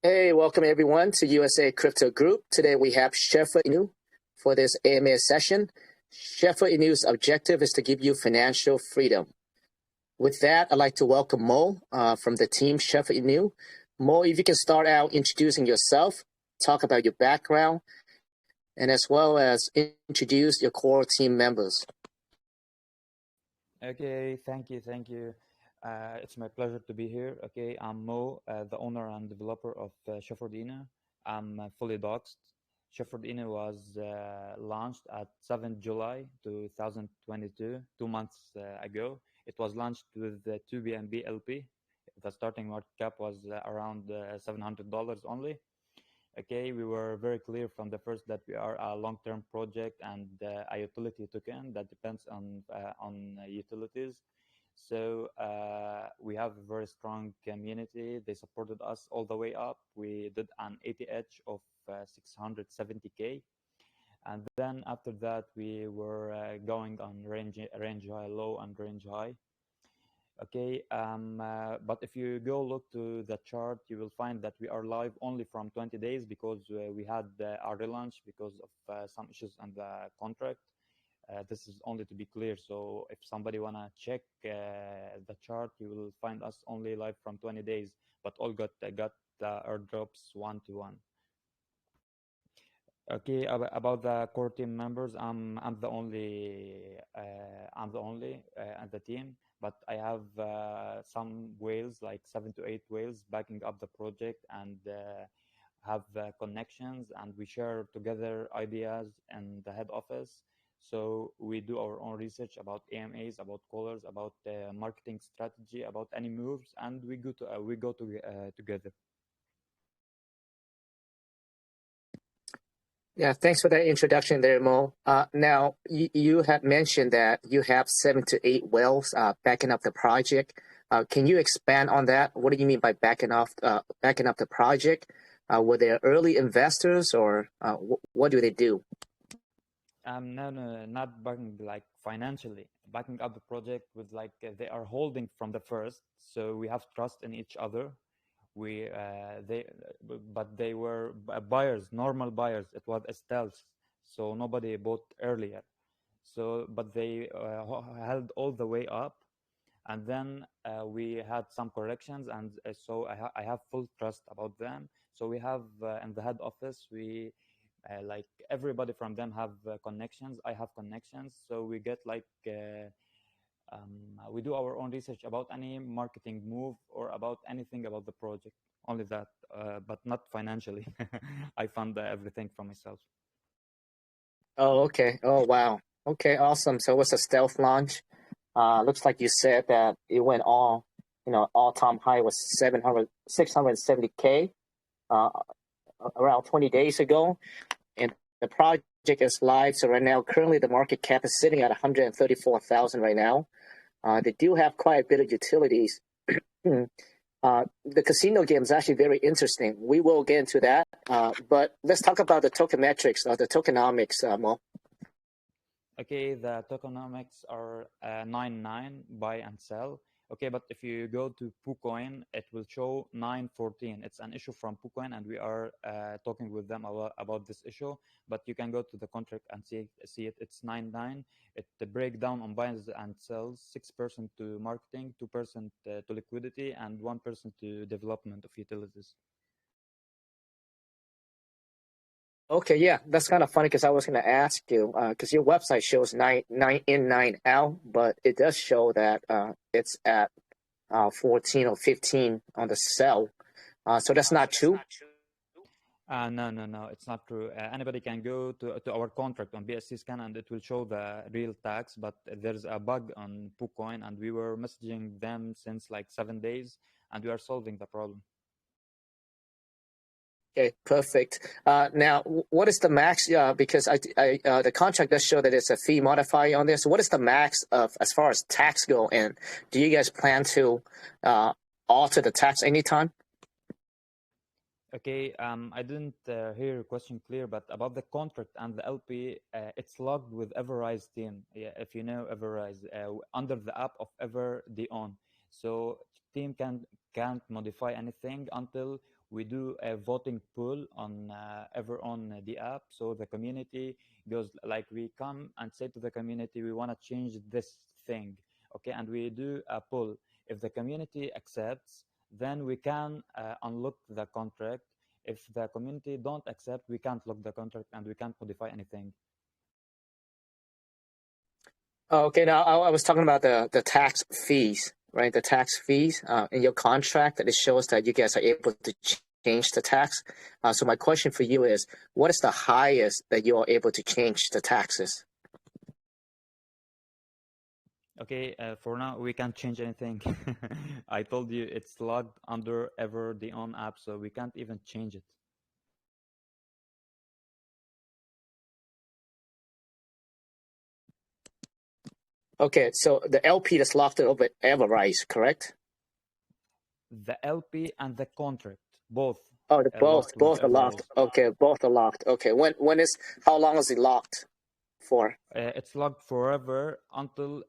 Hey, welcome everyone to USA Crypto Group. Today we have Shefa Inu for this AMA session. Shefa Inu's objective is to give you financial freedom. With that, I'd like to welcome Mo from the team Shefa Inu. Mo, if you can start out introducing yourself, talk about your background, and as well as introduce your core team members. Okay, thank you. It's my pleasure to be here. Okay, I'm Mo, the owner and developer of Shepherdina. I'm fully doxed. Shepherdina was launched at 7th July 2022, 2 months ago. It was launched with the 2 BNB LP. The starting market cap was around $700 only. Okay, we were very clear from the first that we are a long-term project and a utility token that depends on utilities. So we have a very strong community. They supported us all the way up. We did an ATH of 670K. And then after that, we were going on range high, low, and range high. Okay, but if you go look to the chart, you will find that we are live only from 20 days because we had our relaunch because of some issues on the contract. This is only to be clear. So if somebody wanna check the chart, you will find us only live from 20 days, but all got airdrops 1-to-1. Okay, about the core team members, I'm the only at the team, but I have some whales, like 7 to 8 whales, backing up the project and have connections, and we share together ideas in the head office. So we do our own research about AMAs, about callers, about marketing strategy, about any moves, and we go together. Yeah, thanks for that introduction there, Mo. Now, you had mentioned that you have 7 to 8 whales backing up the project. Can you expand on that? What do you mean by backing up the project? Were they early investors, or what do they do? No, not backing like financially. Backing up the project with like they are holding from the first, so we have trust in each other. But they were buyers, normal buyers. It was a stealth, so nobody bought earlier. So, but they held all the way up, and then we had some corrections, and so I have full trust about them. So we have in the head office, we like everybody from them have connections. I have connections, so we get like. We do our own research about any marketing move or about anything about the project. Only that, but not financially. I fund everything from myself. Oh, okay. Oh, wow. Okay, awesome. So it was a stealth launch. Looks like you said that it went all-time high was 670K around 20 days ago. And the project is live. So right now, currently the market cap is sitting at 134,000 right now. They do have quite a bit of utilities. The casino game is actually very interesting. We will get into that. But let's talk about the tokenomics or the tokenomics, Mo. Okay, the tokenomics are 9.9 buy and sell. Okay, but if you go to PooCoin, it will show 9.14. It's an issue from PooCoin, and we are talking with them about this issue. But you can go to the contract and see it. It's 9.9. The breakdown on buys and sells: 6% to marketing, 2% to liquidity, and 1% to development of utilities. Okay, yeah, that's kind of funny because I was going to ask you because your website shows 9 in 9 out, but it does show that it's at 14 or 15 on the sell. So that's not true. No, it's not true. Anybody can go to our contract on BSC scan and it will show the real tax, but there's a bug on PooCoin, and we were messaging them since like 7 days, and we are solving the problem. Okay, perfect. Now, what is the max? Because the contract does show that it's a fee modifier on there. So what is the max of as far as tax go? And do you guys plan to alter the tax anytime? Okay, I didn't hear your question clear, but about the contract and the LP, it's logged with Everrise Team. Yeah, if you know Everrise, under the app of Everown. So team can't modify anything until we do a voting poll on everown the app. So the community goes, like, we come and say to the community, we want to change this thing, okay, and we do a poll. If the community accepts, then we can unlock the contract. If the community don't accept, we can't lock the contract and we can't modify anything. Oh, okay, now I was talking about the tax fees, right? The tax fees in your contract, that it shows that you guys are able to change the tax. So my question for you is, what is the highest that you are able to change the taxes? Okay, for now we can't change anything. I told you it's logged under the own app, so we can't even change it. Okay, so the LP that's locked over Everrise, correct? The LP and the contract, both Oh, locked with both are locked. Everrise. Okay, both are locked. Okay, how long is it locked for? It's locked forever until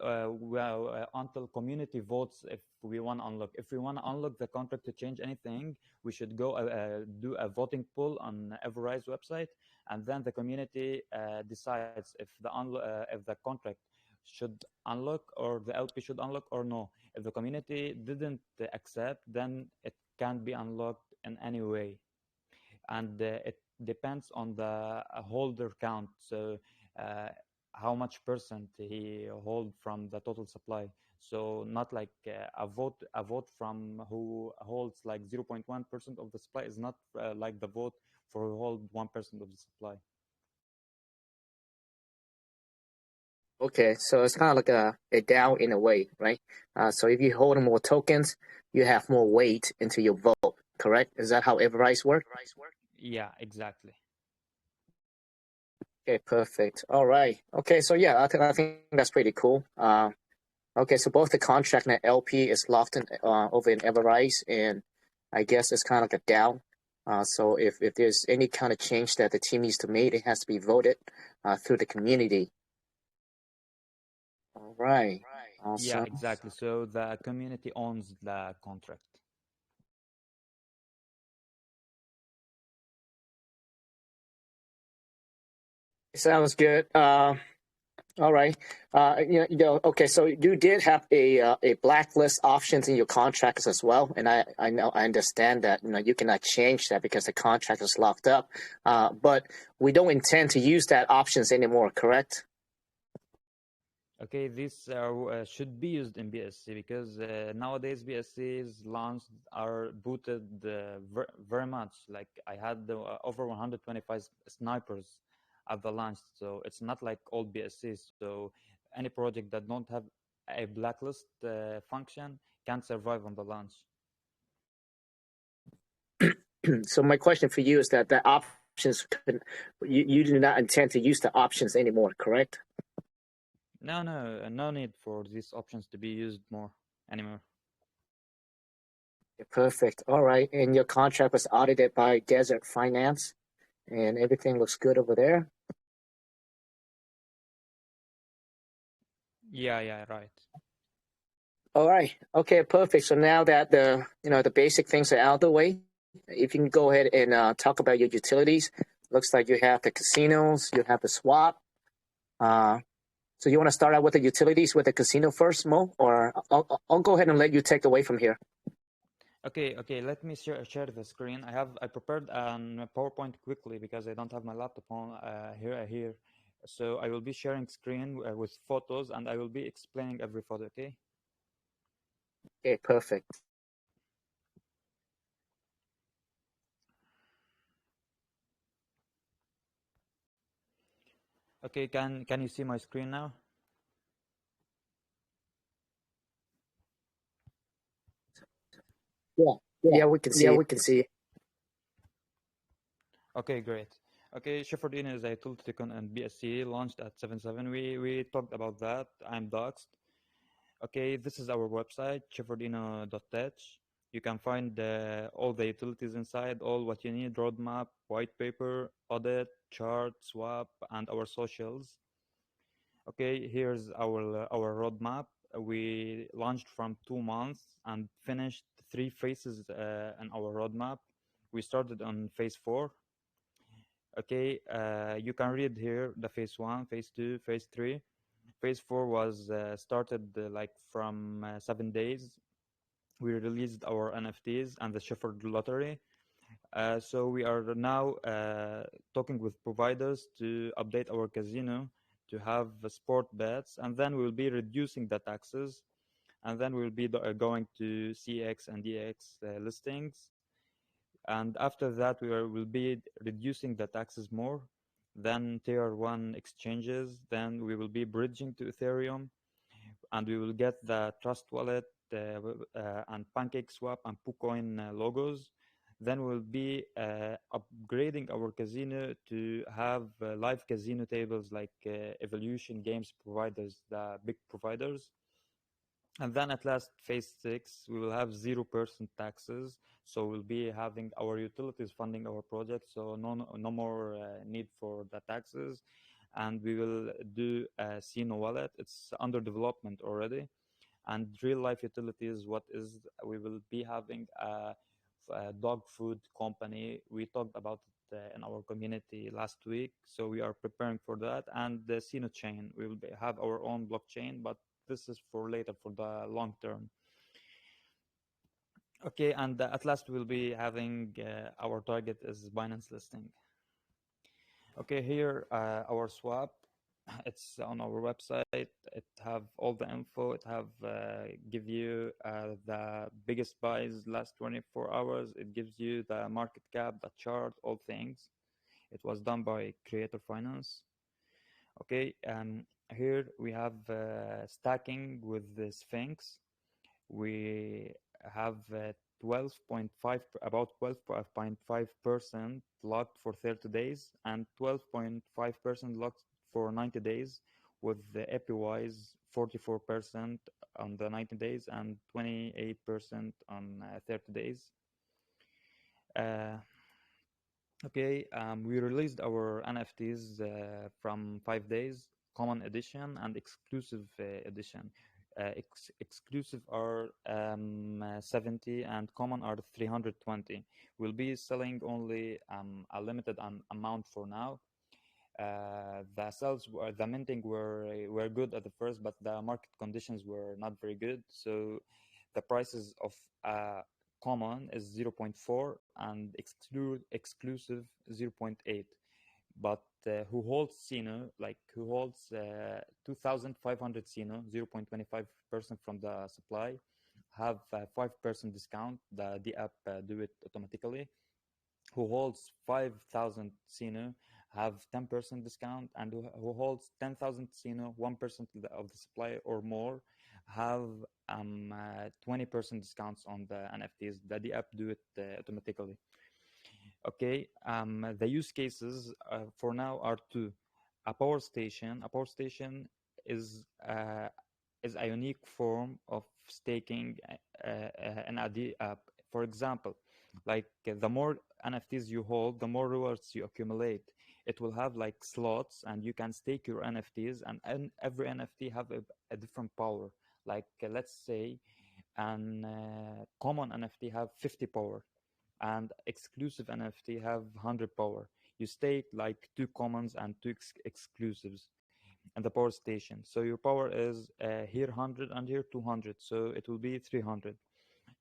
until community votes if we want to unlock. If we want to unlock the contract to change anything, we should go do a voting poll on Everrise website, and then the community decides if the contract should unlock or the LP should unlock or no. If the community didn't accept, then it can't be unlocked in any way, and it depends on the holder count. So. How much percent he hold from the total supply. So not like a vote from who holds like 0.1% of the supply is not like the vote for who hold 1% of the supply. Okay, so it's kind of like a DAO in a way, right? So if you hold more tokens, you have more weight into your vote, correct? Is that how Everrise works? Yeah, exactly. Okay, perfect. All right. Okay, so yeah, I think that's pretty cool. Okay, so both the contract and the LP is locked in, over in Everrise, and I guess it's kind of like a DAO. So if there's any kind of change that the team needs to make, it has to be voted through the community. All right. Yeah, Awesome. exactly. So the community owns the contract. Sounds good. All right. Okay. So you did have a blacklist options in your contracts as well, and I know I understand that you cannot change that because the contract is locked up. But we don't intend to use that options anymore, correct? Okay, this should be used in BSC because nowadays BSC's launched are booted very much. Like I had over 125 snipers at the launch, so it's not like old BSCs. So any project that don't have a blacklist function can't survive on the launch. So my question for you is that the options you do not intend to use the options anymore, correct? No need for these options to be used more anymore. Perfect. All right. And your contract was audited by Desert Finance, and everything looks good over there. Yeah, right. All right. Okay, perfect. So now that the basic things are out of the way, if you can go ahead and talk about your utilities. Looks like you have the casinos, you have the swap. So you want to start out with the utilities with the casino first, Mo, or I'll go ahead and let you take away from here. Okay. Let me share the screen. I prepared a PowerPoint quickly because I don't have my laptop on here. So I will be sharing screen with photos, and I will be explaining every photo. Okay. Okay, perfect. Okay. Can you see my screen now? Yeah, yeah, we can see Yeah, it. we can see it. Okay, great. Okay, Shepardina is a tool token and BSC launched at 7.7. We talked about that. I'm Doxxed. Okay, this is our website, shepardino.tech. You can find all the utilities inside, all what you need, roadmap, white paper, audit, chart, swap, and our socials. Okay, here's our roadmap. we launched from 2 months and finished 3 phases in our roadmap. We started on phase 4. Okay, you can read here the phase 1, phase 2, phase 3. Phase 4 was started like from 7 days. We released our NFTs and the Shepherd lottery. So we are now talking with providers to update our casino to have sport bets, and then we'll be reducing the taxes, and then we'll be going to CX and DX listings, and after that will be reducing the taxes more, then tier 1 exchanges, then we will be bridging to Ethereum, and we will get the Trust Wallet and PancakeSwap and KuCoin logos. Then we'll be upgrading our casino to have live casino tables like Evolution Games providers, the big providers. And then at last, phase 6, we will have 0% taxes. So we'll be having our utilities funding our project. So no more need for the taxes. And we will do a Sino wallet. It's under development already. And real life utilities, we will be having a dog food company. We talked about it in our community last week. So we are preparing for that. And the Sino chain, we will have our own blockchain, but this is for later, for the long term. Okay, and at last we'll be having our target is Binance listing. Okay, here our swap. It's on our website. It have all the info. It have give you the biggest buys last 24 hours. It gives you the market cap, the chart, all things. It was done by Creator Finance. Okay, here we have stacking with the Sphinx. We have 12.5% locked for 30 days and 12.5% locked for 90 days, with the APYs 44% on the 90 days and 28% on 30 days. Okay, we released our NFTs from 5 days, common edition and exclusive edition. Exclusive are 70 and common are 320. We'll be selling only a limited amount for now. The minting were good at the first, but the market conditions were not very good. So the prices of common is 0.4 and exclusive 0.8. But who holds Sino, like who holds 2,500 Sino, 0.25% from the supply, have 5% discount. The dapp do it automatically. Who holds 5,000 Sino have 10% discount, and who holds 10,000 Sino, 1% of the supply or more, have 20% discounts on the NFTs. The dapp do it automatically. Okay, the use cases for now are two. A power station. A power station is a unique form of staking an dapp. For example, like the more NFTs you hold, the more rewards you accumulate. It will have like slots, and you can stake your NFTs, and every NFT have a different power. Like let's say an common NFT have 50 power, and exclusive NFT have 100 power. You stake like 2 commons and 2 exclusives and the power station. So your power is here 100 and here 200. So it will be 300.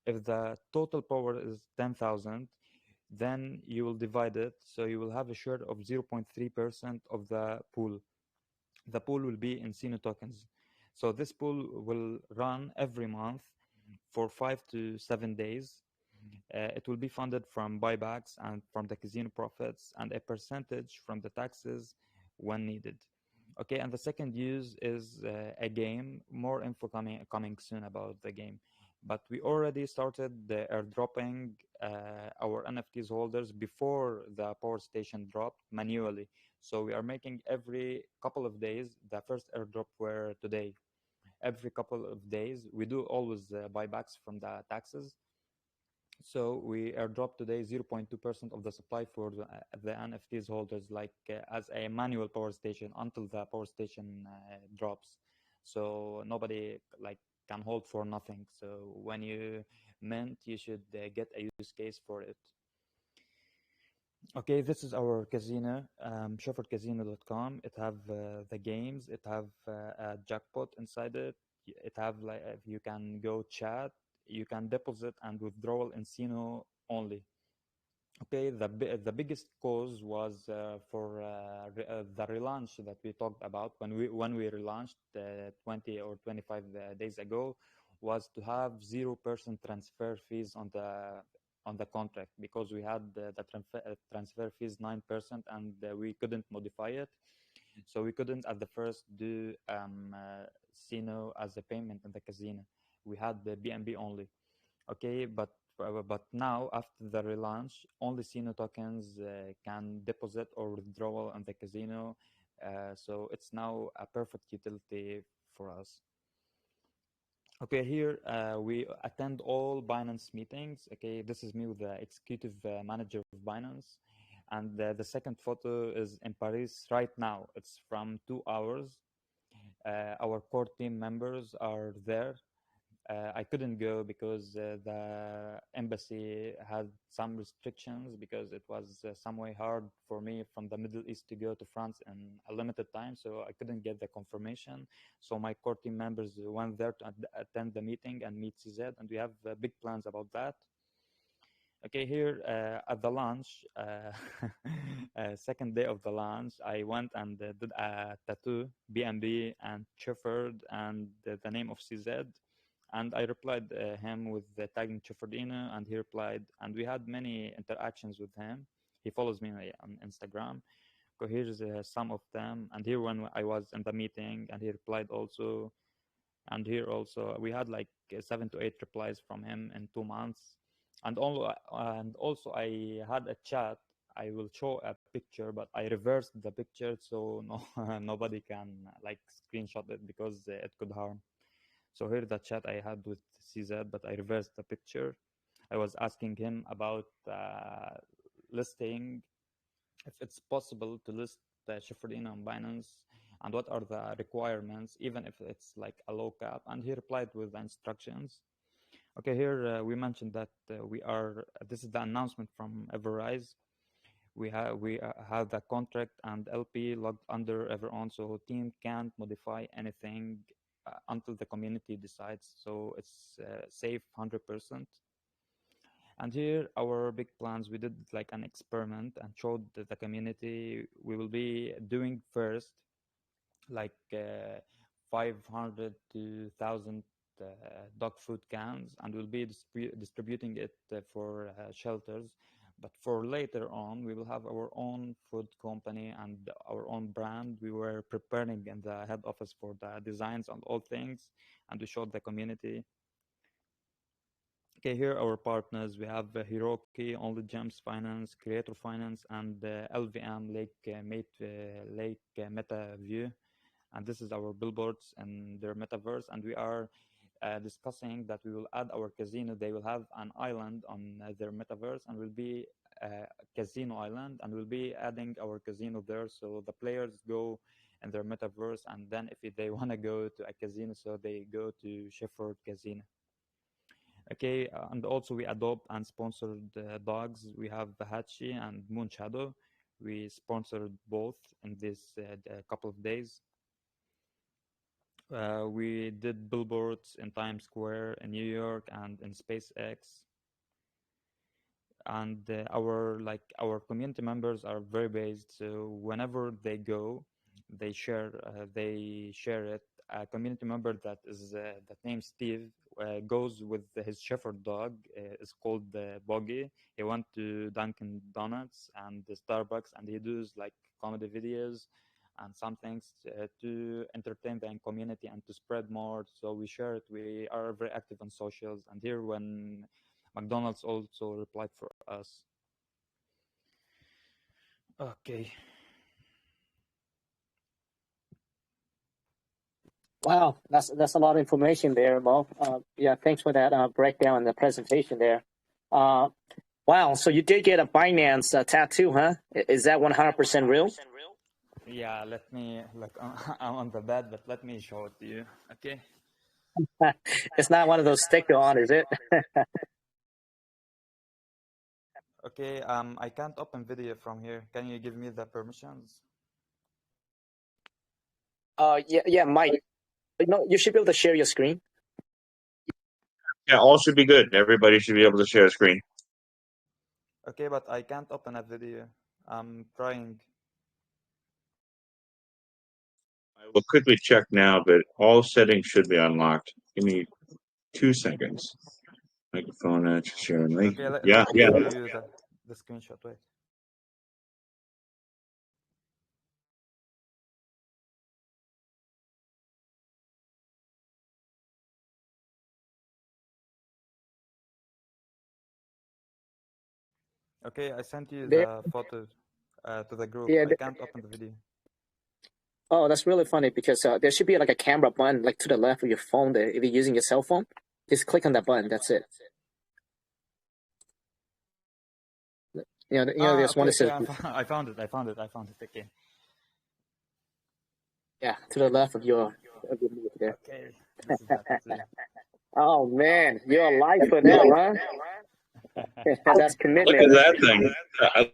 If the total power is 10,000, then you will divide it. So you will have a share of 0.3% of the pool. The pool will be in Sino tokens. So this pool will run every month for 5 to 7 days. It will be funded from buybacks and from the casino profits, and a percentage from the taxes when needed. Okay, and the second use is a game. More info coming soon about the game. But we already started the airdropping our NFTs holders before the power station dropped manually. So we are making every couple of days. The first airdrop were today. Every couple of days, we do always buybacks from the taxes. So we airdrop today 0.2% of the supply for the NFTs holders, like as a manual power station until the power station drops. so nobody like can hold for nothing. So when you mint, you should get a use case for it. Okay, this is our casino, shepherdcasino.com. It have the games. It have a jackpot inside it. It have like you can go chat, you can deposit and withdrawal in Sino only. Okay, the biggest cause was for the relaunch that we talked about when we relaunched 20 or 25 days ago, was to have 0% transfer fees on the contract, because we had the transfer fees 9% and we couldn't modify it, so we couldn't at the first do Sino as a payment in the casino. We had the BNB only. Okay, but now after the relaunch, only Sino tokens can deposit or withdrawal on the casino. So it's now a perfect utility for us. Okay, here we attend all Binance meetings. Okay, this is me with the executive manager of Binance. And the second photo is in Paris right now. It's from 2 hours. Our core team members are there. I couldn't go because the embassy had some restrictions, because it was some way hard for me from the Middle East to go to France in a limited time, so I couldn't get the confirmation. So my core team members went there to attend the meeting and meet Cz, and we have big plans about that. Okay, here at the launch, second day of the launch, I went and did a tattoo, BNB and Shepherd, and the name of Cz. And I replied him with the tagging Cheferdino, and he replied, and we had many interactions with him. He follows me on Instagram. So here's some of them, and here when I was in the meeting, and he replied also, and here also we had like 7 to 8 replies from him in 2 months, and also I had a chat. I will show a picture, but I reversed the picture so nobody can like screenshot it because it could harm. So here the chat I had with Cz, but I reversed the picture. I was asking him about listing, if it's possible to list the Shepherdino on Binance, and what are the requirements, even if it's like a low cap. And he replied with the instructions. Okay, here we mentioned that this is the announcement from Everrise. We have the contract and LP logged under everown, so team can't modify anything until the community decides, so it's safe 100%. And here our big plans, we did like an experiment and showed the community we will be doing first like 500 to 1,000 dog food cans, and we'll be distributing it for shelters. But for later on, we will have our own food company and our own brand. We were preparing in the head office for the designs and all things, and we showed the community. Okay, here are our partners. We have Hiroki, Only Gems Finance, Creator Finance, and LVM, Lake Meta View. And this is our billboards and their metaverse. And we are discussing that we will add our casino. They will have an island on their metaverse, and will be a casino island, and we'll be adding our casino there. So the players go in their metaverse, and then if they want to go to a casino, so they go to Shepherd Casino. Okay, and also we adopt and sponsored dogs. We have Hachi and Moon Shadow. We sponsored both in this couple of days. We did billboards in Times Square in New York and in SpaceX. And our community members are very based. So whenever they go, they share it. A community member that named Steve goes with his shepherd dog. It's called Boggy. He went to Dunkin' Donuts and the Starbucks, and he does like comedy videos and some things to entertain the community and to spread more. So we share it. We are very active on socials. And here when McDonald's also replied for us. Okay. Wow, that's a lot of information there, Mo. Yeah, thanks for that breakdown and the presentation there. Wow, so you did get a Binance tattoo, huh? Is that 100% real? Yeah, let me like I'm on the bed, but let me show it to you. Okay. It's not one of those sticker on, is it? Okay. I can't open video from here. Can you give me the permissions? Yeah, Mike. No, you should be able to share your screen. Yeah, all should be good. Everybody should be able to share a screen. Okay, but I can't open a video. I'm trying. I will quickly check now, but all settings should be unlocked. Give me 2 seconds. Microphone, sharing link. Okay, Yeah, let me yeah. show you the screenshot. Wait. Okay, I sent you There, the photo to the group. yeah. I can't open the video. Oh, that's really funny because there should be like a camera button like to the left of your phone there. If you're using your cell phone, just click on that button. That's it. There's one Okay, that okay. says, I found it. I found it. I found it. Okay. yeah, to the left of your move there. Okay. This is that too. Oh man, you're a lifer now, huh? That's Look commitment. at that thing. I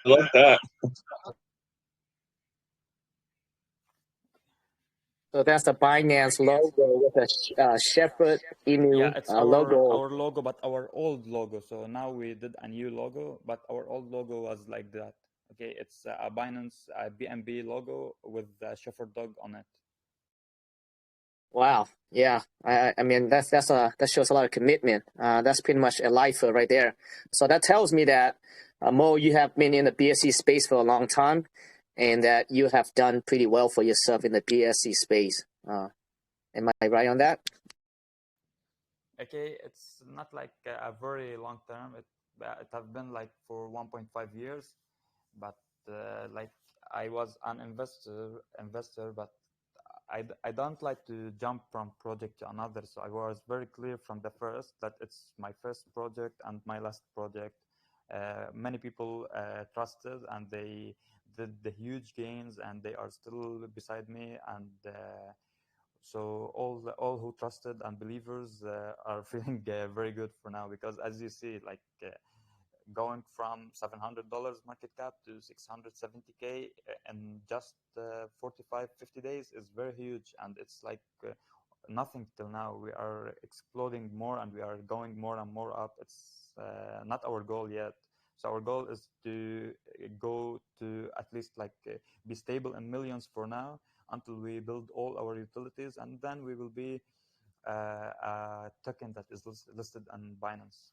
love that. So that's the Binance logo with a Shepherd Yeah, Inu it's logo. our logo, but our old logo. So now we did a new logo, but our old logo was like that. Okay, it's a Binance BNB logo with the shepherd dog on it. Wow. Yeah. I mean that shows a lot of commitment. That's pretty much a lifer right there. So that tells me that Mo, you have been in the BSC space for a long time, and that you have done pretty well for yourself in the BSC space. Am I right on that? Okay, it's not like a very long term. It have been like for 1.5 years, but like I was an investor, but I don't like to jump from project to another. So I was very clear from the first that it's my first project and my last project. Many people trusted and they did the huge gains and they are still beside me and so all who trusted and believers are feeling very good for now because as you see like going from $700 market cap to 670K in just 45 50 days is very huge and it's like nothing till now. We are exploding more and we are going more and more up. It's not our goal yet. So our goal is to go to at least like be stable in millions for now until we build all our utilities and then we will be a token that is listed on Binance.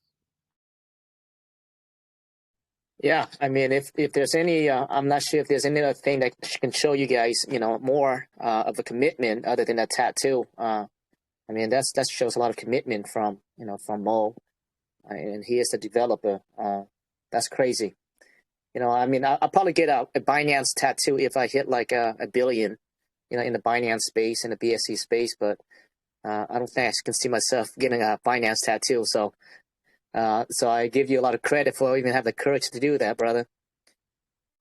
Yeah, I mean, if there's any, I'm not sure if there's any other thing that can show you guys, more of a commitment other than that tattoo. I mean, that shows a lot of commitment from Mo, and he is the developer. That's crazy. I mean, I'll probably get a Binance tattoo if I hit like a billion, in the Binance space, in the BSC space, but I don't think I can see myself getting a Binance tattoo. So I give you a lot of credit for even have the courage to do that, brother.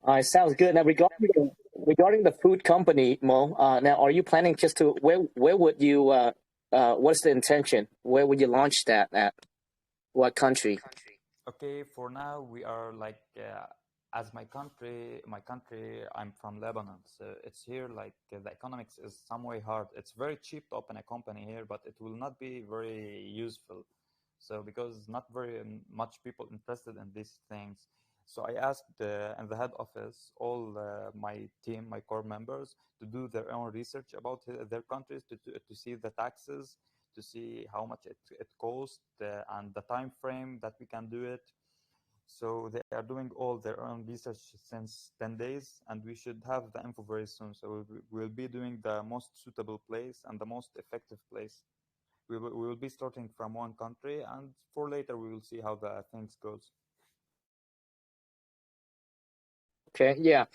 All right, sounds good. Now regarding the food company, Mo, now are you planning just to where would you what's the intention? Where would you launch that at? What country? Okay, for now we are like as my country I'm from Lebanon, so it's here like the economics is some way hard. It's very cheap to open a company here, but it will not be very useful. So because not very much people interested in these things. So I asked in the head office all my team, my core members, to do their own research about their countries to see the taxes, to see how much it costs and the time frame that we can do it. So they are doing all their own research since 10 days, and we should have the info very soon. So we'll be doing the most suitable place and the most effective place. We will be starting from one country, and for later we will see how the things goes. Okay, yeah.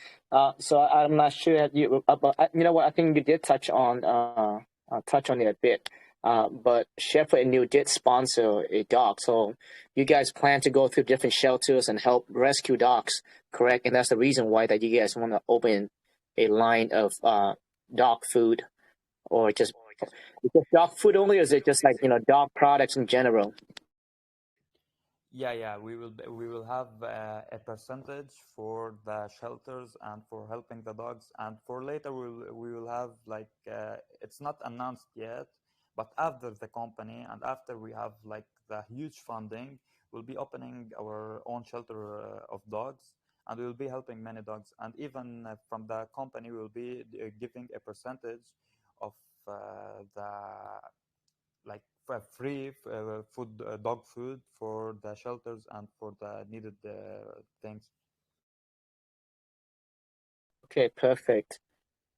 So I'm not sure that but you know what? I think you did touch on it a bit. But Shepherd and you did sponsor a dog, so you guys plan to go through different shelters and help rescue dogs, correct? And that's the reason why that you guys want to open a line of dog food, or just dog food only, or is it just like dog products in general? Yeah, we will have a percentage for the shelters and for helping the dogs, and for later we will have like it's not announced yet, but after the company and after we have like the huge funding, we'll be opening our own shelter of dogs, and we will be helping many dogs, and even from the company we will be giving a percentage of the like free food, dog food for the shelters and for the needed things. Okay, perfect.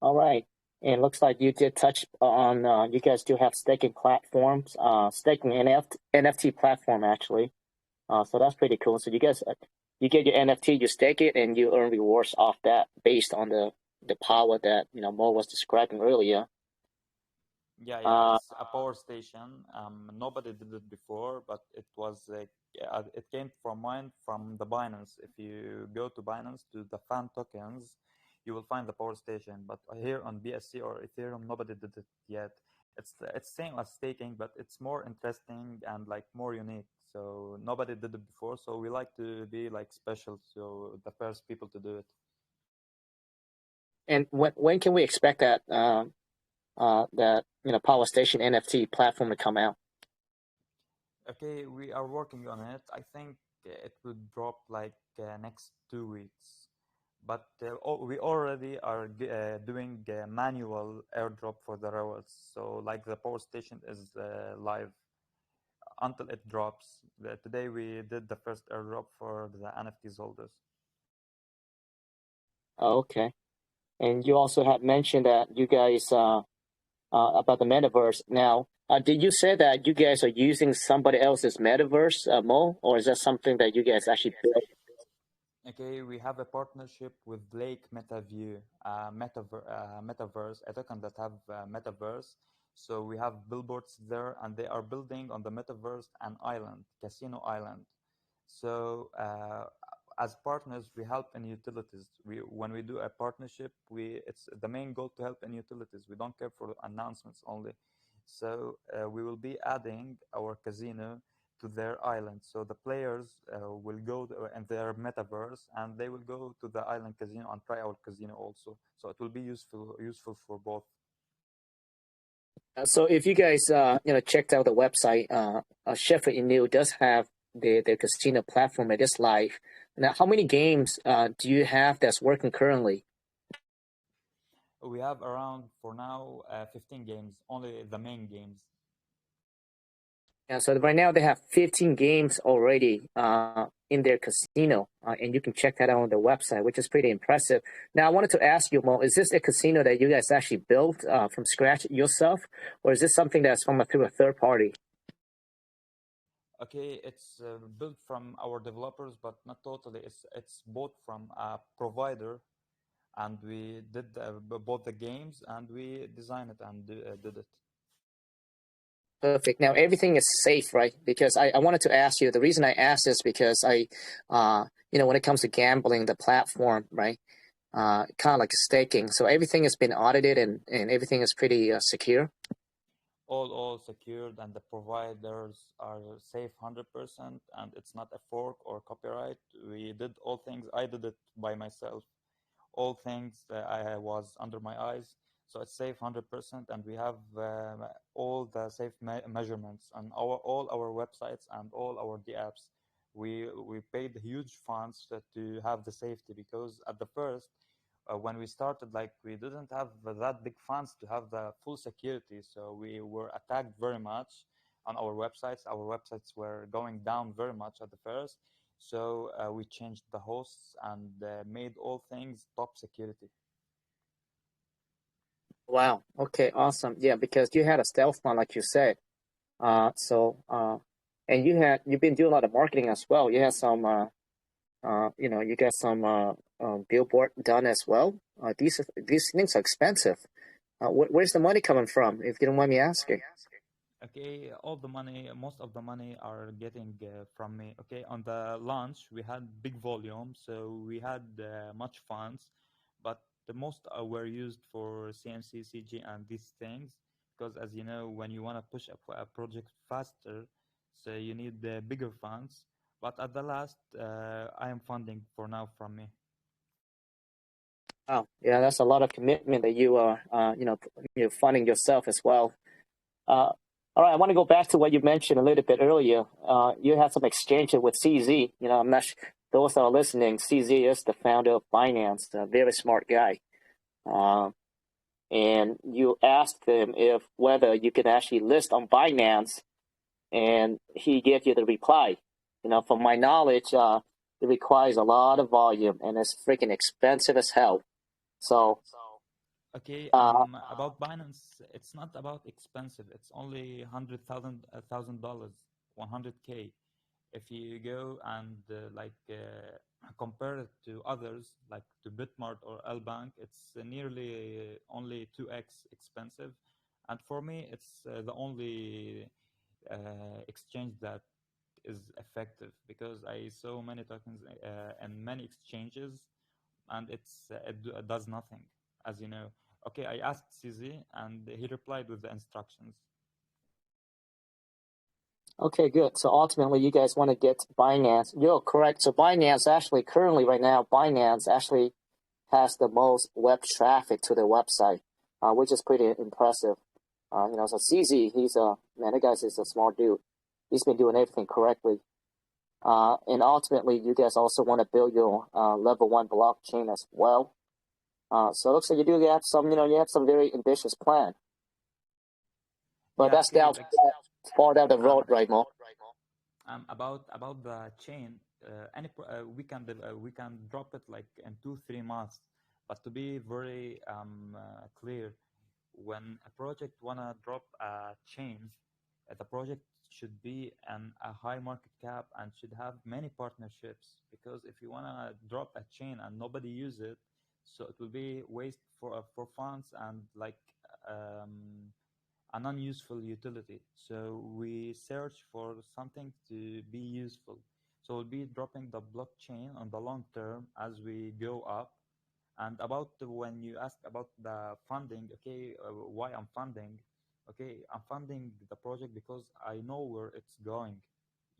All right. And it looks like you did touch on, you guys do have staking platforms, staking NFT platform actually. So that's pretty cool. So you guys, you get your NFT, you stake it, and you earn rewards off that based on the power that Mo was describing earlier. Yeah, it's a power station. Nobody did it before, but it was it came from mine from the Binance. If you go to Binance to the fan tokens, you will find the power station. But here on BSC or Ethereum, nobody did it yet. It's same as staking, but it's more interesting and like more unique. So nobody did it before. So we like to be like special. So the first people to do it. And when can we expect that that Power Station NFT platform to come out? Okay, we are working on it. I think it would drop like next 2 weeks. But we already are doing manual airdrop for the rewards. So like the power station is live until it drops. Today we did the first airdrop for the NFTs holders. Oh, okay. And you also had mentioned that you guys about the metaverse. Now, did you say that you guys are using somebody else's metaverse, Mo, or is that something that you guys actually built? Okay, we have a partnership with Lake MetaView, Metaverse, a token that have Metaverse. So we have billboards there, and they are building on the Metaverse an island, Casino Island. So as partners, we help in utilities. When we do a partnership, it's the main goal to help in utilities. We don't care for announcements only. So we will be adding our casino to their island. So the players will go in their metaverse, and they will go to the island casino and try our casino also. So it will be useful for both. So if you guys checked out the website, Sheffield New does have the casino platform. It is live. Now, how many games do you have that's working currently? We have around for now 15 games, only the main games. Yeah, so right now they have 15 games already in their casino, and you can check that out on the website, which is pretty impressive. Now, I wanted to ask you, Mo, is this a casino that you guys actually built from scratch yourself, or is this something that's through a third party? Okay, it's built from our developers, but not totally. It's bought from a provider, and we did both the games, and we designed it and did it. Perfect. Now everything is safe, right? Because I wanted to ask you, the reason I asked is because when it comes to gambling, the platform, right? Kind of like staking. So everything has been audited and everything is pretty secure. All secured, and the providers are safe 100%, and it's not a fork or copyright. We did all things. I did it by myself. All things I was under my eyes. So it's safe 100%, and we have all the safe measurements on all our websites and all our apps. We paid huge funds to have the safety, because at the first, when we started, like, we didn't have that big funds to have the full security. So we were attacked very much on our websites. Our websites were going down very much at the first. So we changed the hosts and made all things top security. Wow. Okay. Awesome. Yeah, because you had a stealth fund, like you said. And you've been doing a lot of marketing as well. You had some, you got some billboard done as well. These things are expensive. Where's the money coming from, if you don't mind me asking? Okay, most of the money are getting from me. Okay, on the launch, we had big volume, so we had much funds, but the most were used for CMC, CG, and these things. Because as you know, when you want to push a project faster, so you need the bigger funds. But at the last, I am funding for now from me. Oh, yeah, that's a lot of commitment that you are, you're funding yourself as well. All right, I want to go back to what you mentioned a little bit earlier. You had some exchange with CZ. I'm not those that are listening. CZ is the founder of Binance, a very smart guy. And you asked him whether you can actually list on Binance, and he gave you the reply. From my knowledge, it requires a lot of volume, and it's freaking expensive as hell. So, okay, about Binance, it's not about expensive. It's only $100,000, 100K. If you go and compare it to others, like to Bitmart or Lbank, it's nearly only 2x expensive. And for me, it's the only exchange that is effective, because I saw many tokens and many exchanges, and it does nothing, as you know. Okay, I asked Cz, and he replied with the instructions. Okay, good. So ultimately, you guys want to get Binance. You're correct. So Binance actually, currently right now, Binance actually has the most web traffic to their website, which is pretty impressive. So CZ, that guy is a smart dude. He's been doing everything correctly. And ultimately, you guys also want to build your level 1 blockchain as well. So it looks like you do have some, you have some very ambitious plan. But Yeah, that's okay, down far down the road, right, Mo? About the chain, we can drop it like in 2-3 months. But to be very clear, when a project wanna drop a chain, the project should be a high market cap and should have many partnerships. Because if you wanna drop a chain and nobody use it, so it will be waste for funds and like a non-useful utility. So we search for something to be useful. So we'll be dropping the blockchain on the long term as we go up. And about when you ask about the funding, okay, why I'm funding? Okay, I'm funding the project because I know where it's going.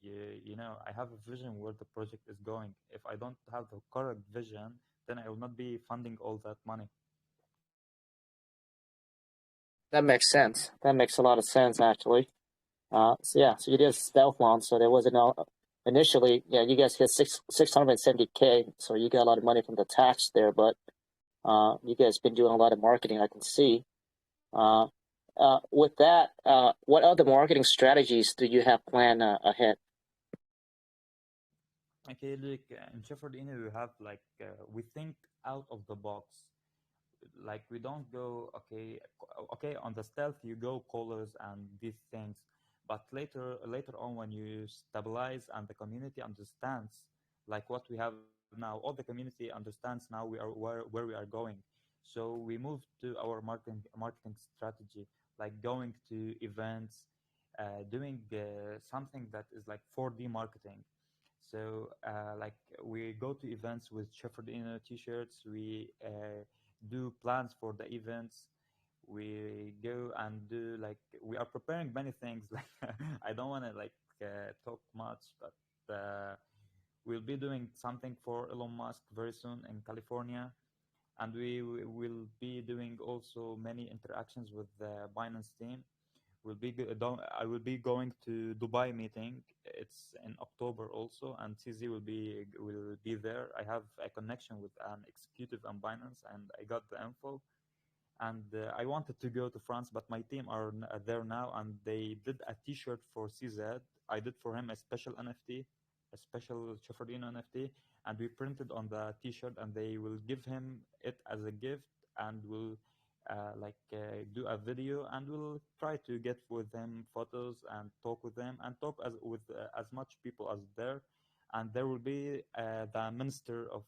I have a vision where the project is going. If I don't have the correct vision, then I will not be funding all that money. That makes sense. That makes a lot of sense, actually. So you did a stealth launch, so there wasn't initially. Yeah, you guys hit 670K, so you got a lot of money from the tax there. But you guys been doing a lot of marketing, I can see. With that, what other marketing strategies do you have planned ahead? Okay, look, in Shepherdina, we have we think out of the box. Like we don't go okay on the stealth, you go callers and these things, but later on, when you stabilize and the community understands like what we have now, all the community understands now we are where we are going. So we moved to our marketing strategy, like going to events, doing something that is like 4D marketing. So like we go to events with Shepherd Inner t-shirts. We do plans for the events. We go and do we are preparing many things. Like I don't want to talk much, but we'll be doing something for Elon Musk very soon in California, and we will be doing also many interactions with the Binance team. I will be going to Dubai meeting. It's in October also, and CZ will be there. I have a connection with an executive on Binance, and I got the info. And I wanted to go to France, but my team are there now, and they did a T-shirt for CZ. I did for him a special NFT, a special Chafardino NFT, and we printed on the T-shirt, and they will give him it as a gift, and will do a video, and we'll try to get with them photos and talk with them and talk with as much people as there. And there will be the minister of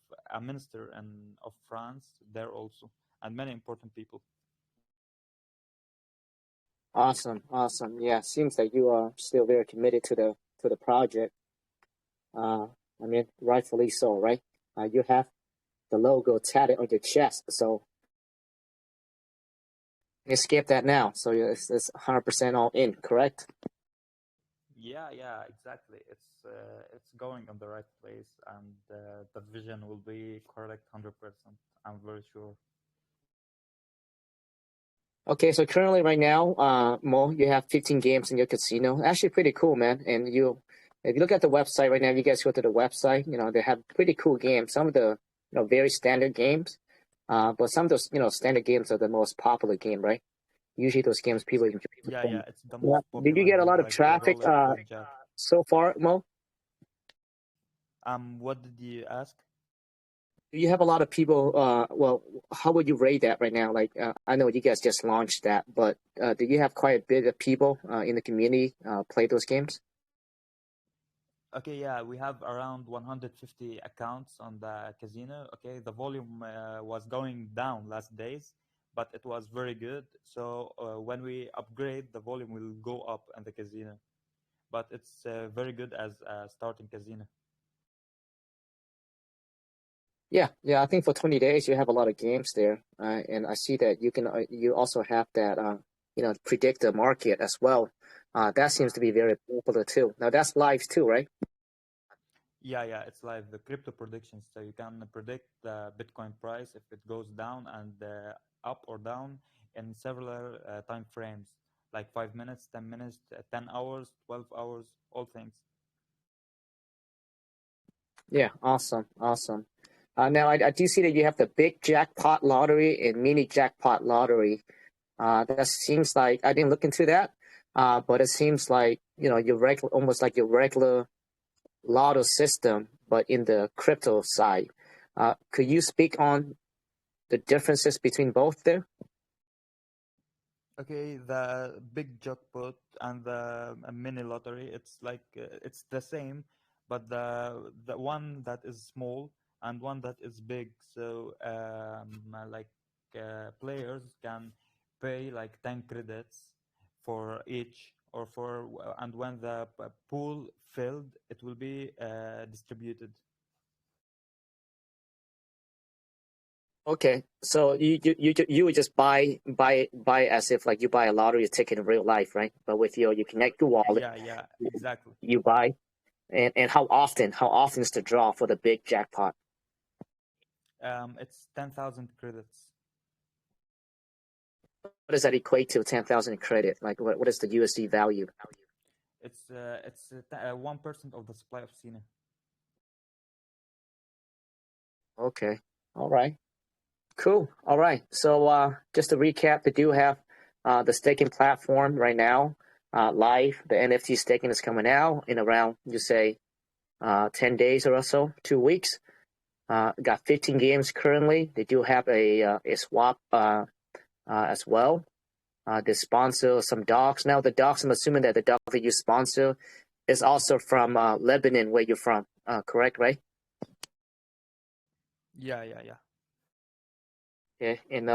France there also, and many important people. Awesome. Yeah, seems like you are still very committed to the project. I mean, rightfully so, right? You have the logo tatted on your chest. So you skip that now. So it's 100% all in, correct? Yeah, exactly. It's going on the right place, and the vision will be correct 100%. I'm very sure. Okay, so currently right now, Mo, you have 15 games in your casino. Actually pretty cool, man. And if you look at the website right now, you guys go to the website, they have pretty cool games. Some of the, very standard games. But some of those, standard games are the most popular game, right? Usually those games people enjoy. Yeah, it's the Yeah. most Did you popular get a game, lot of like traffic roulette, blackjack. so far, Mo? What did you ask? Do you have a lot of people? Well, how would you rate that right now? Like, I know you guys just launched that, but do you have quite a bit of people in the community play those games? Okay, yeah, we have around 150 accounts on the casino. Okay, the volume was going down last days, but it was very good. So when we upgrade, the volume will go up in the casino. But it's very good as a starting casino. Yeah. I think for 20 days you have a lot of games there, and I see that you also have that predict the market as well. That seems to be very popular too. Now that's live too, right? Yeah, it's like the crypto predictions. So you can predict the Bitcoin price if it goes down and up or down in several time frames, like 5 minutes, 10 minutes, 10 hours, 12 hours, all things. Yeah, awesome. Now I do see that you have the big jackpot lottery and mini jackpot lottery. That seems like I didn't look into that, but it seems like your regular, almost like your regular lotto system, but in the crypto side. Could you speak on the differences between both there? Okay, the big jackpot and the mini lottery, it's like it's the same, but the one that is small and one that is big. So like players can pay like 10 credits for each, or for and when the pool filled, it will be distributed. Okay, so you would just buy as if like you buy a lottery ticket in real life, right? But with you connect your wallet, Yeah, exactly. you buy, and how often is the draw for the big jackpot? It's 10,000 credits. What does that equate to? 10,000 credit? Like what is the USD value? It's 1% of the supply of Cena. Okay, all right. Cool. All right. So just to recap, they do have the staking platform right now live. The NFT staking is coming out in around, you say, 10 days or so, 2 weeks. Got 15 games currently. They do have a swap as well. They sponsor some dogs. Now, the dogs, I'm assuming that the dog that you sponsor is also from Lebanon, where you're from. Correct, right? Yeah. Okay, and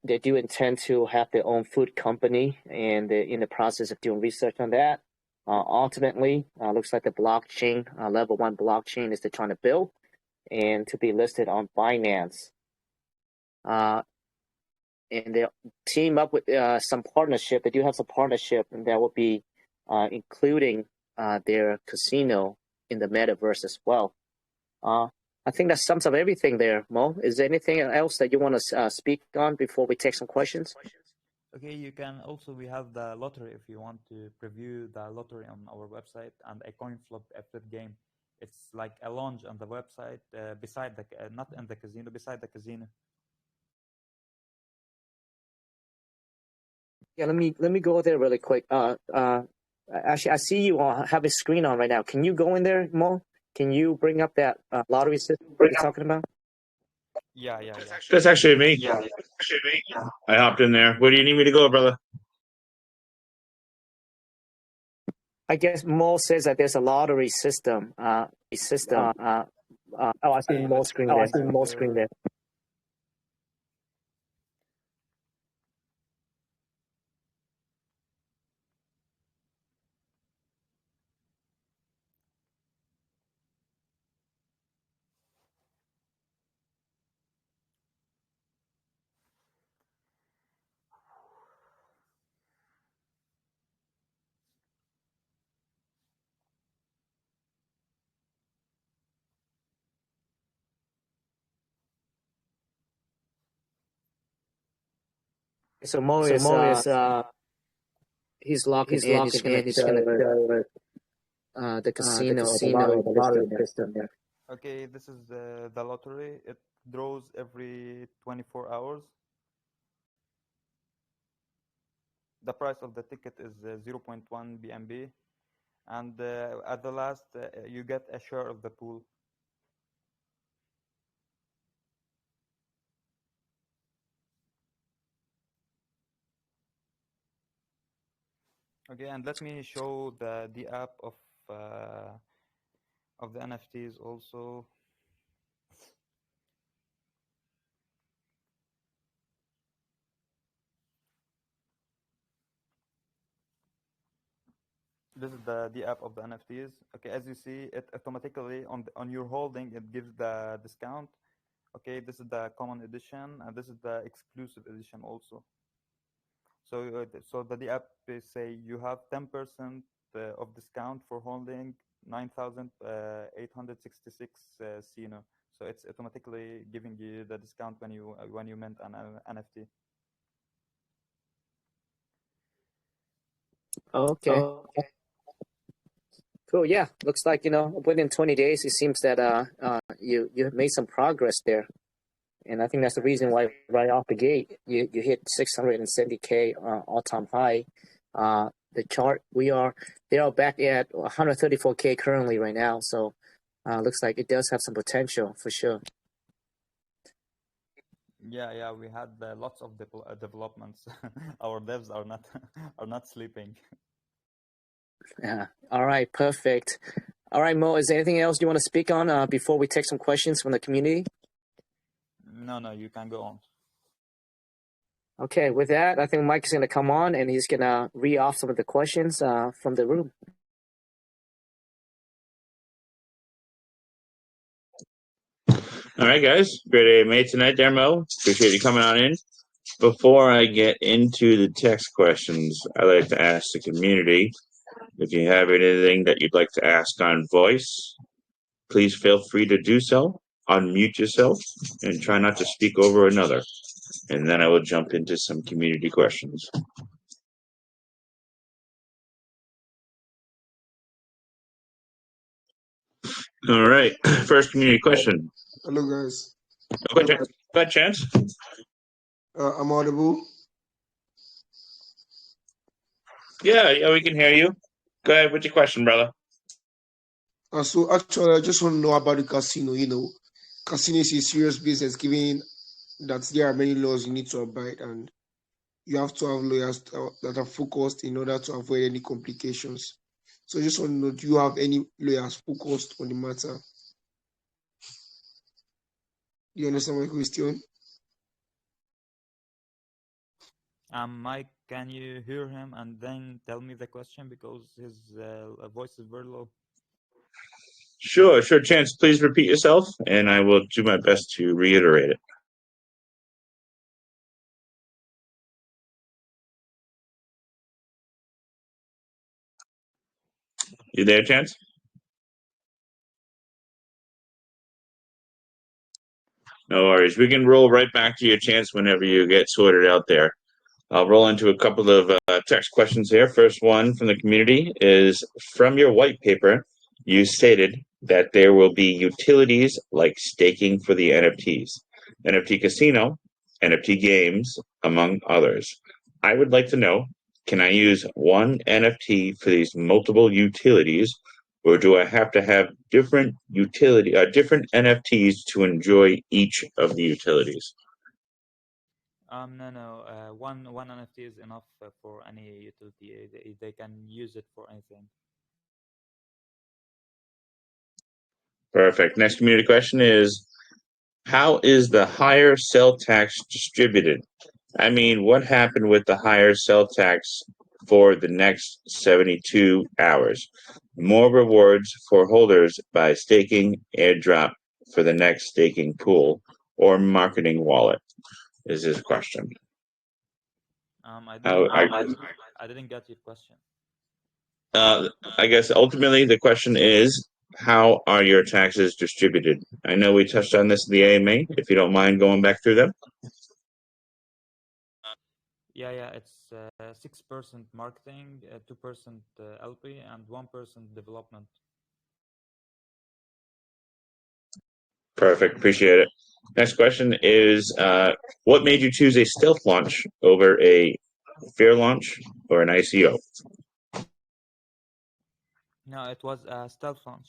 they do intend to have their own food company, and they're in the process of doing research on that. Ultimately, looks like the blockchain, level 1 blockchain, is they're trying to build and to be listed on Binance. And they team up with some partnership. They do have some partnership, and that will be including their casino in the metaverse as well. I think that sums up everything there, Mo. Is there anything else that you want to speak on before we take some questions? Okay, you can also, we have the lottery if you want to preview the lottery on our website, and a coin flip flip game. It's like a launch on the website beside the not in the casino, beside the casino. Yeah, let me go there really quick. Actually, I see you have a screen on right now. Can you go in there, Mo? Can you bring up that lottery system you're talking about? Yeah. That's actually me. I hopped in there. Where do you need me to go, brother? I guess Mo says that there's a lottery system. Oh, I see Mo's screen there. So Mo is he's locking in. He's gonna the casino or the lottery system there. Okay, this is the lottery. It draws every 24 hours. The price of the ticket is 0.1 BNB, and at the last you get a share of the pool. Okay, and let me show the app of the NFTs also. This is the app of the NFTs. Okay, as you see, it automatically on your holding it gives the discount. Okay, this is the common edition, and this is the exclusive edition also. So the app say you have 10% of discount for holding 9,866 Cino. So it's automatically giving you the discount when you mint an NFT. Okay. Cool. Yeah. Looks like within 20 days, it seems that you made some progress there, and I think that's the reason why right off the gate you hit 670K all-time high. The chart they are back at 134K currently right now. So looks like it does have some potential for sure. Yeah, we had lots of developments. Our devs are not sleeping. Yeah. All right. Perfect. All right, Mo. Is there anything else you want to speak on before we take some questions from the community? No, you can go on. Okay. With that, I think Mike is going to come on and he's going to read off some of the questions from the room. All right, guys. Great AMA tonight, there, Mo. Appreciate you coming on in. Before I get into the text questions, I like to ask the community if you have anything that you'd like to ask on voice. Please feel free to do so. Unmute yourself and try not to speak over another. And then I will jump into some community questions. All right. First community question. Hello, guys. Go ahead, Chance. I'm audible. Yeah, we can hear you. Go ahead with your question, brother. So actually, I just want to know about the casino. Casino is a serious business, given that there are many laws you need to abide, and you have to have lawyers that are focused in order to avoid any complications. So I just want to know, do you have any lawyers focused on the matter? Do you understand my question? Mike, can you hear him and then tell me the question, because his voice is very low? Sure, Chance. Please repeat yourself, and I will do my best to reiterate it. You there, Chance? No worries. We can roll right back to your Chance whenever you get sorted out there. I'll roll into a couple of text questions here. First one from the community is, from your white paper, you stated that there will be utilities like staking for the NFTs, NFT casino, NFT games, among others. I would like to know, can I use one NFT for these multiple utilities, or do I have to have different NFTs to enjoy each of the utilities? No. One NFT is enough for any utility. They can use it for anything. Perfect. Next community question is, how is the higher sell tax distributed? I mean, what happened with the higher sell tax for the next 72 hours? More rewards for holders by staking airdrop for the next staking pool or marketing wallet is his question. I didn't get your question. I guess ultimately the question is, how are your taxes distributed? I know we touched on this in the AMA. If you don't mind going back through them. Yeah, it's 6% marketing, 2% LP, and 1% development. Perfect. Appreciate it. Next question is, what made you choose a stealth launch over a fair launch or an ICO? No, it was a stealth launch.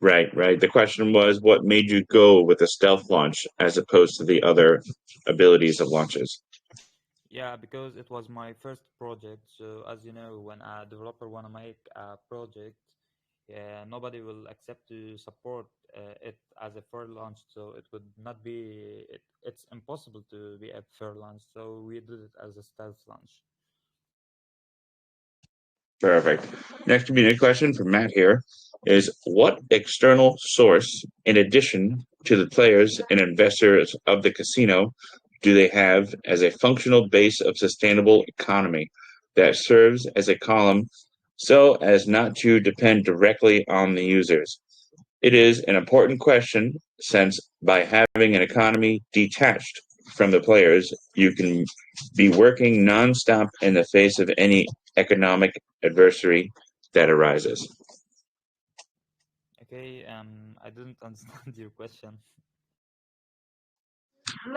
Right. The question was, what made you go with a stealth launch as opposed to the other abilities of launches? Yeah, because it was my first project. So as you know, when a developer want to make a project, nobody will accept to support it as a fair launch. So it would not be. It's impossible to be a fair launch. So we did it as a stealth launch. Perfect. Next community question from Matt here is, what external source, in addition to the players and investors of the casino, do they have as a functional base of sustainable economy that serves as a column so as not to depend directly on the users? It is an important question since by having an economy detached from the players, you can be working nonstop in the face of any economic adversary that arises. Okay, I didn't understand your question.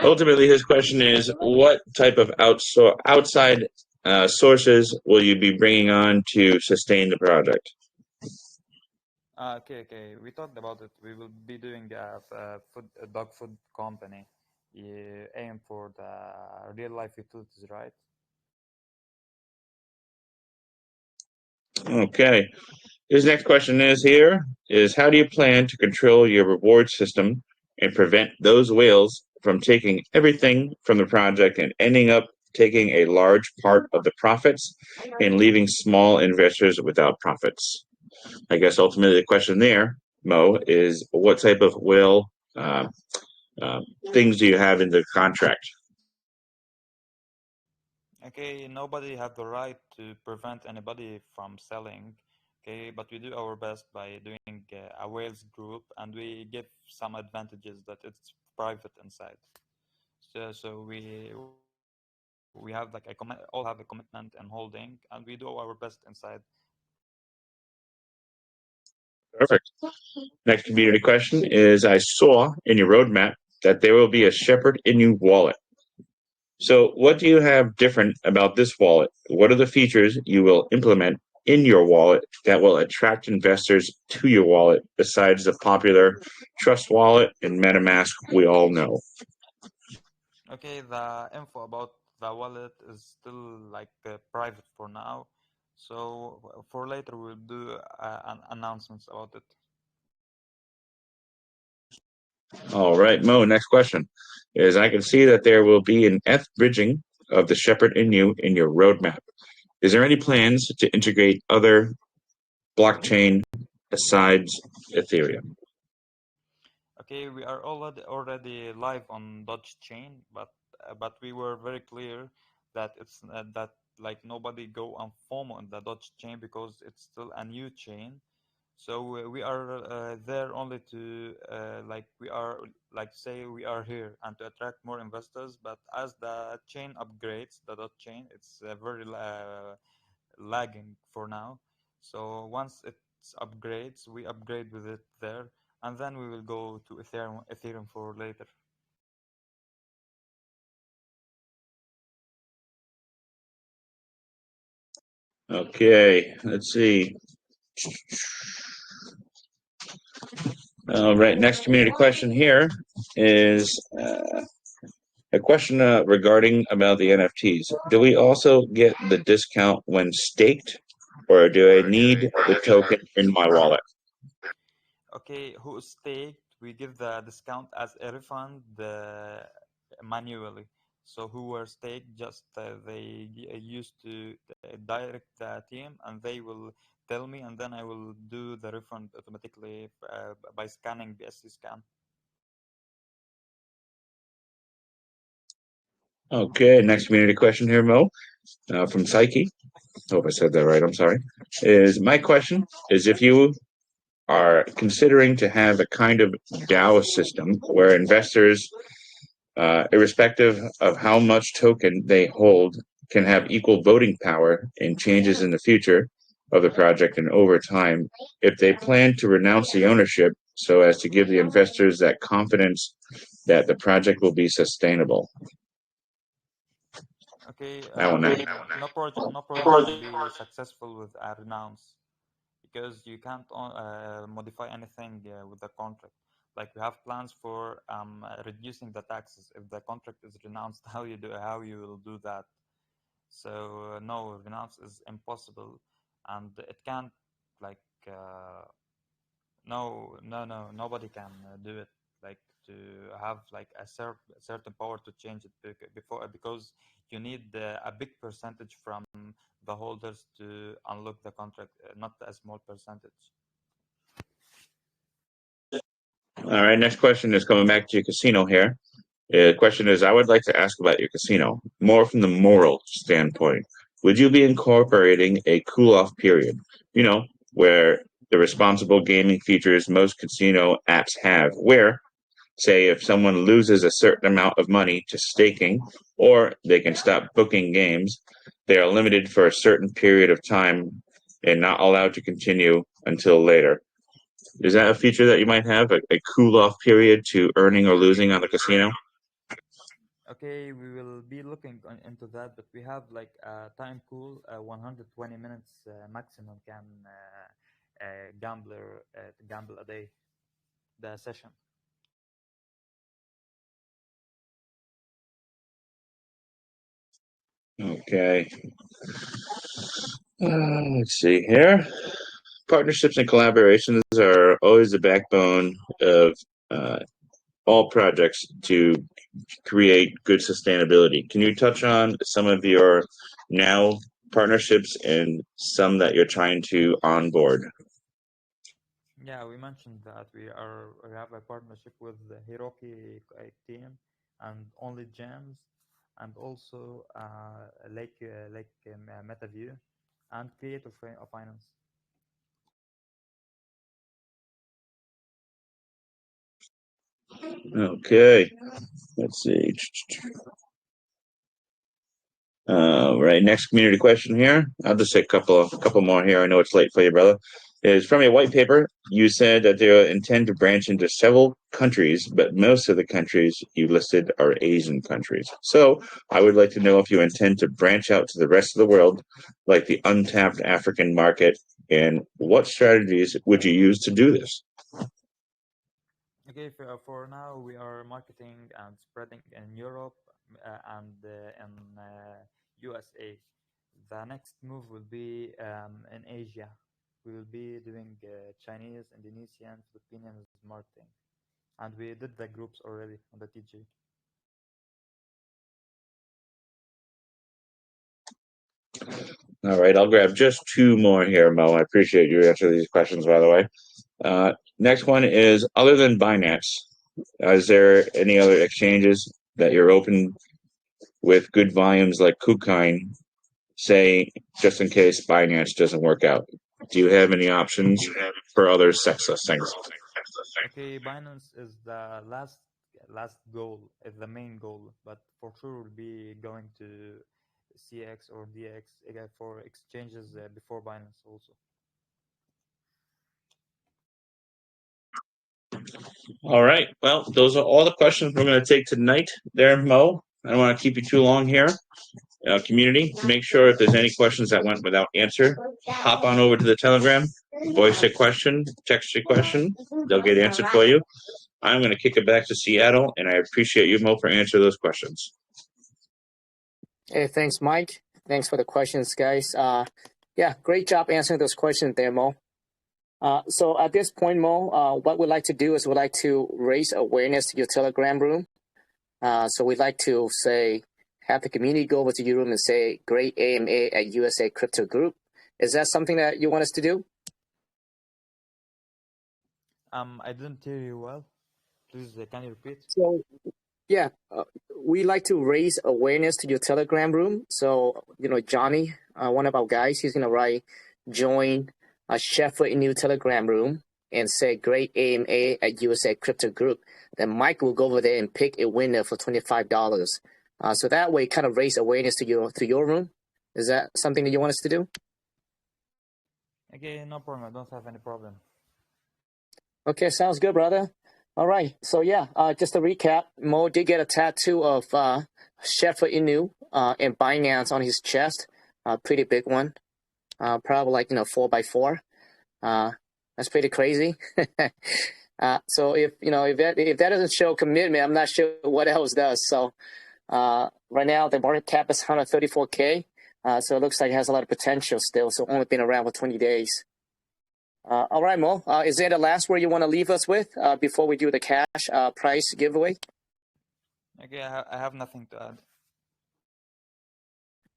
Ultimately, his question is, what type of outside sources will you be bringing on to sustain the project? Okay. We talked about it. We will be doing a dog food company. You aim for the real life utilities, right? Okay. His next question is how do you plan to control your reward system and prevent those whales from taking everything from the project and ending up taking a large part of the profits and leaving small investors without profits? I guess ultimately the question there, Mo, is what type of whale things do you have in the contract? Okay, nobody have the right to prevent anybody from selling. Okay, but we do our best by doing a whales group, and we give some advantages that it's private inside. So we have like all have a commitment and holding, and we do our best inside. Perfect. Next community question is, I saw in your roadmap that there will be a Shepherd Inu wallet. So what do you have different about this wallet? What are the features you will implement in your wallet that will attract investors to your wallet besides the popular Trust Wallet and MetaMask we all know? Okay, the info about the wallet is still like private for now. So for later we'll do announcements about it. All right, Mo, next question is, I can see that there will be an ETH bridging of the Shepherd Inu in your roadmap. Is there any plans to integrate other blockchain besides Ethereum? Okay, we are already live on Dodge chain, but we were very clear that it's that like nobody go on FOMO on the Dodge chain because it's still a new chain. So we are there only to like we are like say we are here and to attract more investors. But as the chain upgrades, the Dodge chain, it's very lagging for now. So once it upgrades, we upgrade with it there, and then we will go to Ethereum for later. Okay, let's see. All right, next community question here is a question regarding about the NFTs. Do we also get the discount when staked, or do I need the token in my wallet? Okay, who is staked, we give the discount as a refund manually. So who were staked, just they used to direct the team, and they will tell me, and then I will do the refund automatically by scanning BSC scan. Okay, next community question here, Mo, from Psyche. Hope I said that right. I'm sorry. Is my question is, if you are considering to have a kind of DAO system where investors irrespective of how much token they hold, can have equal voting power in changes in the future of the project and over time if they plan to renounce the ownership so as to give the investors that confidence that the project will be sustainable. Okay, That one. no project will be successful with a renounce because you can't modify anything with the contract. Like we have plans for reducing the taxes. If the contract is renounced, how you will do that? So no, renounce is impossible, and it can't like nobody can do it. Like to have like a certain power to change it because you need a big percentage from the holders to unlock the contract, not a small percentage. All right, next question is coming back to your casino here. The question is, I would like to ask about your casino, more from the moral standpoint. Would you be incorporating a cool-off period, where the responsible gaming features most casino apps have, where, say, if someone loses a certain amount of money to staking, or they can stop booking games, they are limited for a certain period of time and not allowed to continue until later. Is that a feature that you might have, a cool-off period to earning or losing on the casino? Okay, we will be looking into that, but we have like a time cool, 120 minutes maximum can gambler gamble a day, the session. Okay. Let's see here. Partnerships and collaborations are always the backbone of all projects to create good sustainability. Can you touch on some of your now partnerships and some that you're trying to onboard? Yeah, we mentioned that we have a partnership with the Hiroki team and Only Gems, and also MetaView and Creative Finance. Okay, let's see. Right, next community question here. I'll just say a couple more here. I know it's late for you, brother. Is from your white paper, you said that they intend to branch into several countries, but most of the countries you listed are Asian countries. So I would like to know if you intend to branch out to the rest of the world, like the untapped African market, and what strategies would you use to do this? Okay, for now we are marketing and spreading in Europe and in USA. The next move will be in Asia. We will be doing Chinese, Indonesian, Filipino marketing, and we did the groups already on the TG. All right, I'll grab just two more here, Mo. I appreciate you answering these questions, by the way. Next one is, other than Binance, is there any other exchanges that you're open with good volumes like KuCoin, say, just in case Binance doesn't work out? Do you have any options for other success things? Okay, Binance is the last goal, is the main goal, but for sure we'll be going to CX or DX for exchanges before Binance also. All right. Well, those are all the questions we're going to take tonight there, Mo. I don't want to keep you too long here. Community, make sure if there's any questions that went without answer, hop on over to the Telegram, voice a question, text your question. They'll get answered for you. I'm going to kick it back to Seattle, and I appreciate you, Mo, for answering those questions. Hey, thanks, Mike. Thanks for the questions, guys. Yeah, great job answering those questions there, Mo. So at this point, Mo, what we'd like to do is we'd like to raise awareness to your Telegram room. So we'd like to have the community go over to your room and say, great AMA at USA Crypto Group. Is that something that you want us to do? I didn't hear you well. Please, can you repeat? So, yeah, we like to raise awareness to your Telegram room. So, Johnny, one of our guys, he's going to join Sheffer in your Telegram room. and say great AMA at USA Crypto Group, then Mike will go over there and pick a winner for $25. So that way, kind of raise awareness to your room. Is that something that you want us to do? Okay, no problem. I don't have any problem. Okay, sounds good, brother. All right. So yeah, just to recap, Mo did get a tattoo of Shefa Inu and Binance on his chest. Pretty big one. Probably like 4x4. That's pretty crazy. So if that doesn't show commitment, I'm not sure what else does. So right now the market cap is 134K. So it looks like it has a lot of potential still. So only been around for 20 days. All right, Mo. Is there the last word you want to leave us with before we do the cash price giveaway? Okay, I have nothing to add.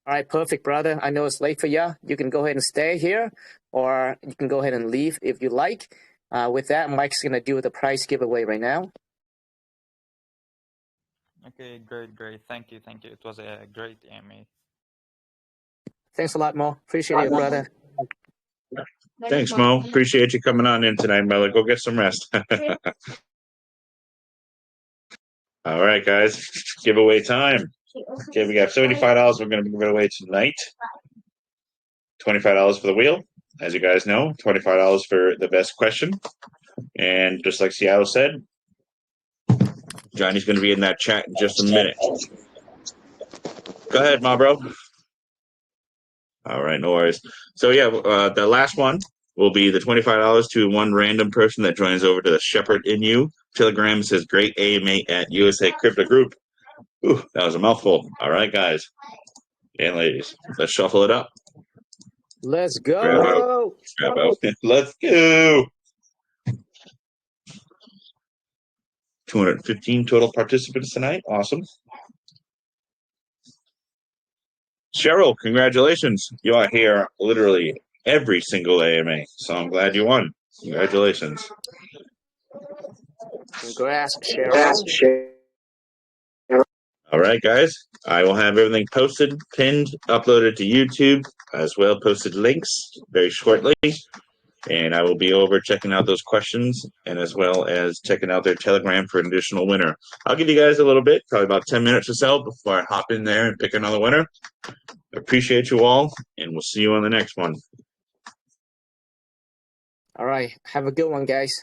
All right, perfect, brother. I know it's late for you. You can go ahead and stay here, or you can go ahead and leave if you like. With that, Mike's going to do the price giveaway right now. Okay, great. Thank you. It was a great AMA. Thanks a lot, Mo. Appreciate it, brother. Thanks, Mo. Appreciate you coming on in tonight, brother. Go get some rest. All right, guys. Giveaway time. Okay, we got $75 we're going to give it away tonight. $25 for the wheel. As you guys know, $25 for the best question. And just like Seattle said, Johnny's going to be in that chat in just a minute. Go ahead, my bro. All right, no worries. So yeah, the last one will be the $25 to one random person that joins over to the Shepherd in You Telegram. It says great AMA at USA Crypto Group. Ooh, that was a mouthful. All right, guys and ladies, let's shuffle it up. Let's go. Grab out. Let's go. 215 total participants tonight. Awesome. Cheryl, congratulations. You are here literally every single AMA. So I'm glad you won. Congratulations. Congrats, Cheryl. All right, guys. I will have everything posted, pinned, uploaded to YouTube, as well posted links very shortly. And I will be over checking out those questions and as well as checking out their Telegram for an additional winner. I'll give you guys a little bit, probably about 10 minutes or so before I hop in there and pick another winner. I appreciate you all, and we'll see you on the next one. All right. Have a good one, guys.